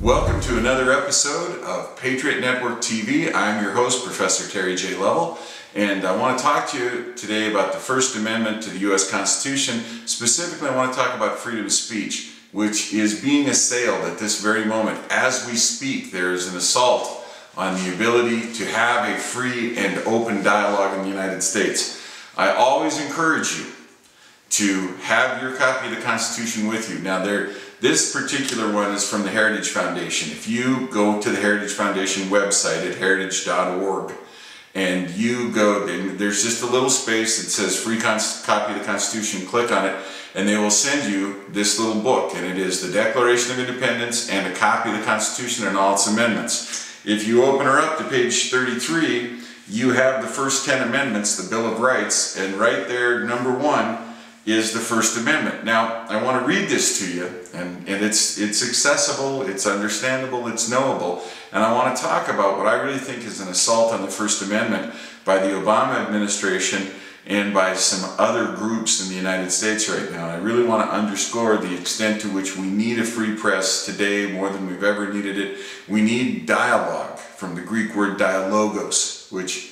Welcome to another episode of Patriot Network TV. I'm your host, Professor Terry J. Lovell, and I want to talk to you today about the First Amendment to the U.S. Constitution. Specifically, I want to talk about freedom of speech, which is being assailed at this very moment. As we speak, there is an assault on the ability to have a free and open dialogue in the United States. I always encourage you to have your copy of the Constitution with you. Now, this particular one is from the Heritage Foundation. If you go to the Heritage Foundation website at heritage.org and you go, there's just a little space that says free copy of the Constitution, click on it, and they will send you this little book, and it is the Declaration of Independence and a copy of the Constitution and all its amendments. If you open her up to page 33, you have the first 10 amendments, the Bill of Rights, and right there, number 1, is the First Amendment. Now, I want to read this to you, and it's accessible, it's understandable, it's knowable, and I want to talk about what I really think is an assault on the First Amendment by the Obama administration and by some other groups in the United States right now. And I really want to underscore the extent to which we need a free press today more than we've ever needed it. We need dialogue, from the Greek word dialogos, which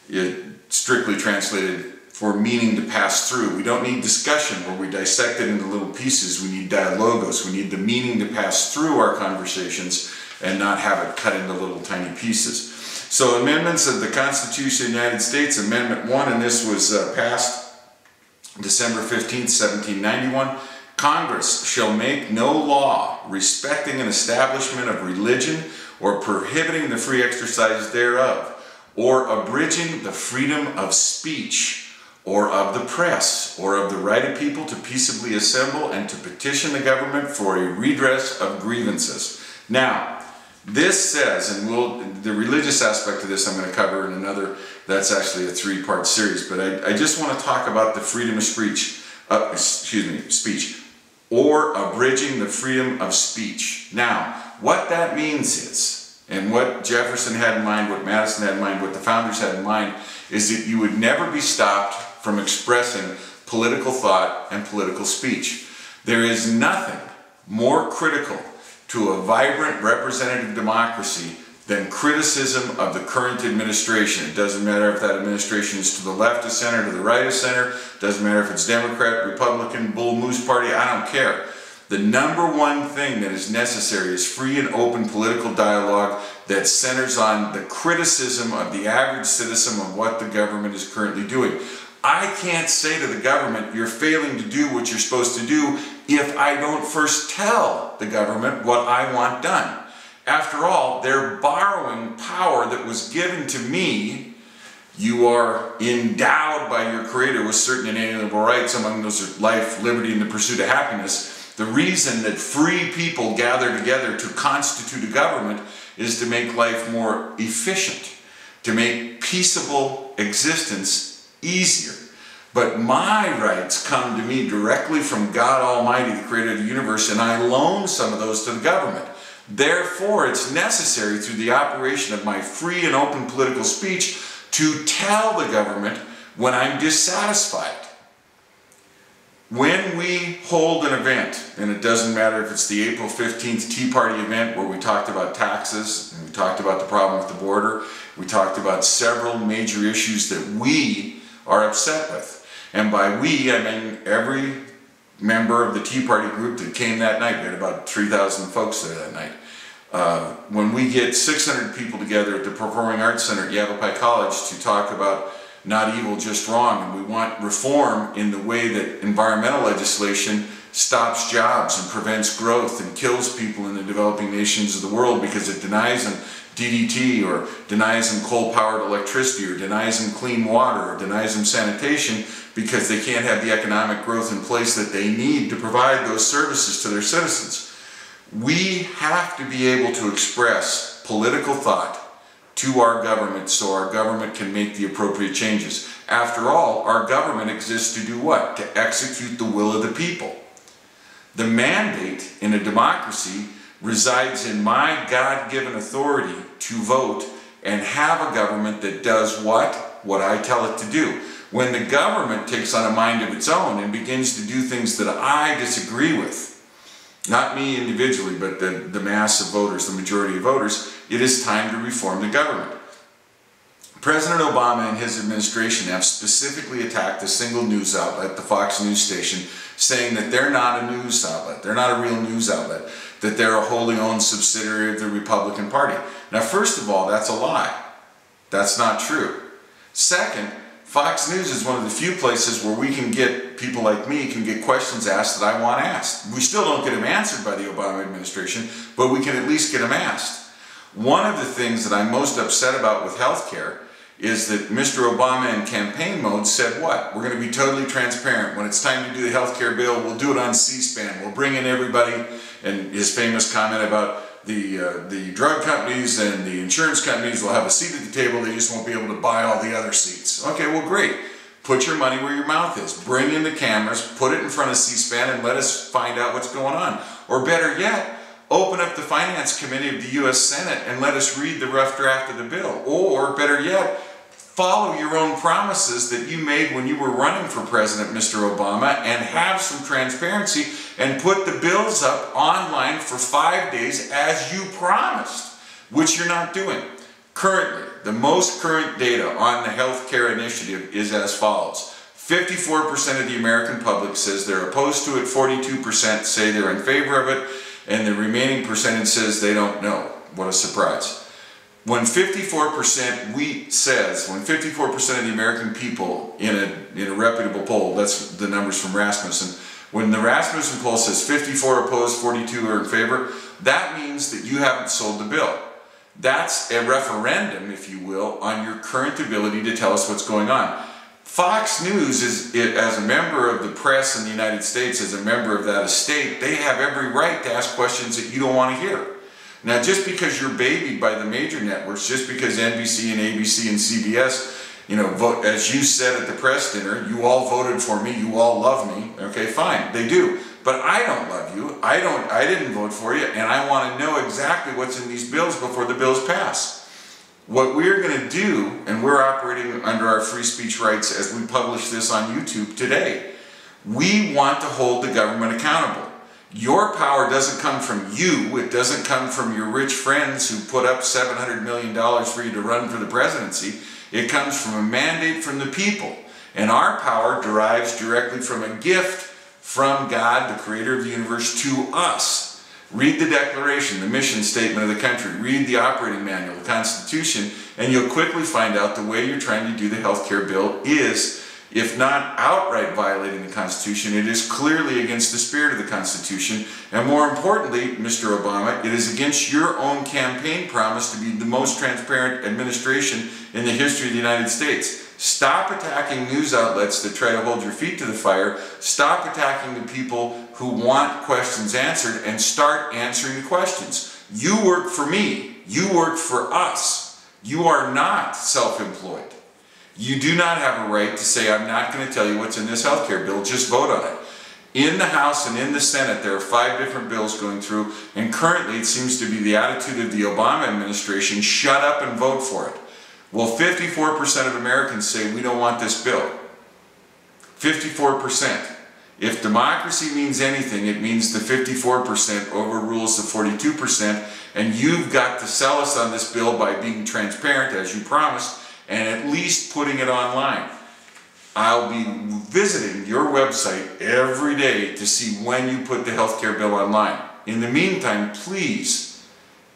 is strictly translated for meaning to pass through. We don't need discussion where we dissect it into little pieces. We need dialogos. We need the meaning to pass through our conversations and not have it cut into little tiny pieces. So amendments of the Constitution of the United States, Amendment 1, and this was passed December 15th, 1791. Congress shall make no law respecting an establishment of religion or prohibiting the free exercise thereof, or abridging the freedom of speech, or of the press, or of the right of people to peaceably assemble and to petition the government for a redress of grievances. Now, this says, and the religious aspect of this I'm going to cover in another, that's actually a 3-part series, but I just want to talk about the freedom of speech, speech, or abridging the freedom of speech. Now, what that means is, and what Jefferson had in mind, what Madison had in mind, what the founders had in mind, is that you would never be stopped from expressing political thought and political speech. There is nothing more critical to a vibrant representative democracy than criticism of the current administration. It doesn't matter if that administration is to the left of center, to the right of center, it doesn't matter if it's Democrat, Republican, Bull Moose Party, I don't care. The number one thing that is necessary is free and open political dialogue that centers on the criticism of the average citizen of what the government is currently doing. I can't say to the government, you're failing to do what you're supposed to do, if I don't first tell the government what I want done. After all, they're borrowing power that was given to me. You are endowed by your Creator with certain inalienable rights, among those are life, liberty, and the pursuit of happiness. The reason that free people gather together to constitute a government is to make life more efficient, to make peaceable existence easier. But my rights come to me directly from God Almighty, the creator of the universe, and I loan some of those to the government. Therefore, it's necessary through the operation of my free and open political speech to tell the government when I'm dissatisfied. When we hold an event, and it doesn't matter if it's the April 15th Tea Party event where we talked about taxes, and we talked about the problem with the border, we talked about several major issues that we are upset with. And by we, I mean every member of the Tea Party group that came that night. We had about 3,000 folks there that night. When we get 600 people together at the Performing Arts Center at Yavapai College to talk about not evil, just wrong, and we want reform in the way that environmental legislation stops jobs and prevents growth and kills people in the developing nations of the world because it denies them DDT, or denies them coal-powered electricity, or denies them clean water, or denies them sanitation because they can't have the economic growth in place that they need to provide those services to their citizens. We have to be able to express political thought to our government so our government can make the appropriate changes. After all, our government exists to do what? To execute the will of the people. The mandate in a democracy resides in my God-given authority to vote and have a government that does what? What I tell it to do. When the government takes on a mind of its own and begins to do things that I disagree with, not me individually, but the mass of voters, the majority of voters, it is time to reform the government. President Obama and his administration have specifically attacked a single news outlet, the Fox News station, saying that they're not a news outlet, they're not a real news outlet, that they're a wholly owned subsidiary of the Republican Party. Now, first of all, that's a lie. That's not true. Second, Fox News is one of the few places where we can get, people like me can get questions asked that I want asked. We still don't get them answered by the Obama administration, but we can at least get them asked. One of the things that I'm most upset about with healthcare is that Mr. Obama in campaign mode said what? We're going to be totally transparent. When it's time to do the healthcare bill, we'll do it on C-SPAN. We'll bring in everybody, and his famous comment about the drug companies and the insurance companies will have a seat at the table, they just won't be able to buy all the other seats. Okay, well great. Put your money where your mouth is. Bring in the cameras, put it in front of C-SPAN, and let us find out what's going on. Or better yet, open up the Finance Committee of the U.S. Senate and let us read the rough draft of the bill. Or better yet, follow your own promises that you made when you were running for president, Mr. Obama, and have some transparency and put the bills up online for 5 days as you promised, which you're not doing. Currently, the most current data on the healthcare initiative is as follows. 54% of the American public says they're opposed to it, 42% say they're in favor of it, and the remaining percentage says they don't know. What a surprise. When 54% of the American people in a reputable poll, that's the numbers from Rasmussen, when the Rasmussen poll says 54 opposed, 42 are in favor, that means that you haven't sold the bill. That's a referendum, if you will, on your current ability to tell us what's going on. Fox News, as a member of the press in the United States, as a member of that estate, they have every right to ask questions that you don't want to hear. Now, just because you're babied by the major networks, just because NBC and ABC and CBS, vote, as you said at the press dinner, you all voted for me, you all love me, okay, fine, they do. But I don't love you, I didn't vote for you, and I want to know exactly what's in these bills before the bills pass. What we're going to do, and we're operating under our free speech rights as we publish this on YouTube today, we want to hold the government accountable. Your power doesn't come from you, it doesn't come from your rich friends who put up $700 million for you to run for the presidency. It comes from a mandate from the people. And our power derives directly from a gift from God, the creator of the universe, to us. Read the Declaration, the mission statement of the country, read the operating manual, the Constitution, and you'll quickly find out the way you're trying to do the healthcare bill is, if not outright violating the Constitution, it is clearly against the spirit of the Constitution. And more importantly, Mr. Obama, it is against your own campaign promise to be the most transparent administration in the history of the United States. Stop attacking news outlets that try to hold your feet to the fire. Stop attacking the people who want questions answered, and start answering the questions. You work for me. You work for us. You are not self-employed. You do not have a right to say, I'm not going to tell you what's in this healthcare bill, just vote on it. In the House and in the Senate, there are 5 different bills going through, and currently it seems to be the attitude of the Obama administration, shut up and vote for it. Well, 54% of Americans say we don't want this bill. 54%. If democracy means anything, it means the 54% overrules the 42%, and you've got to sell us on this bill by being transparent, as you promised, and at least putting it online. I'll be visiting your website every day to see when you put the healthcare bill online. In the meantime, please,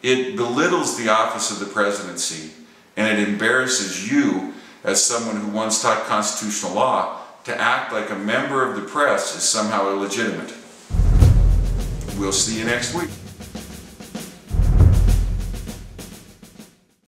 it belittles the office of the presidency, and it embarrasses you as someone who once taught constitutional law to act like a member of the press is somehow illegitimate. We'll see you next week.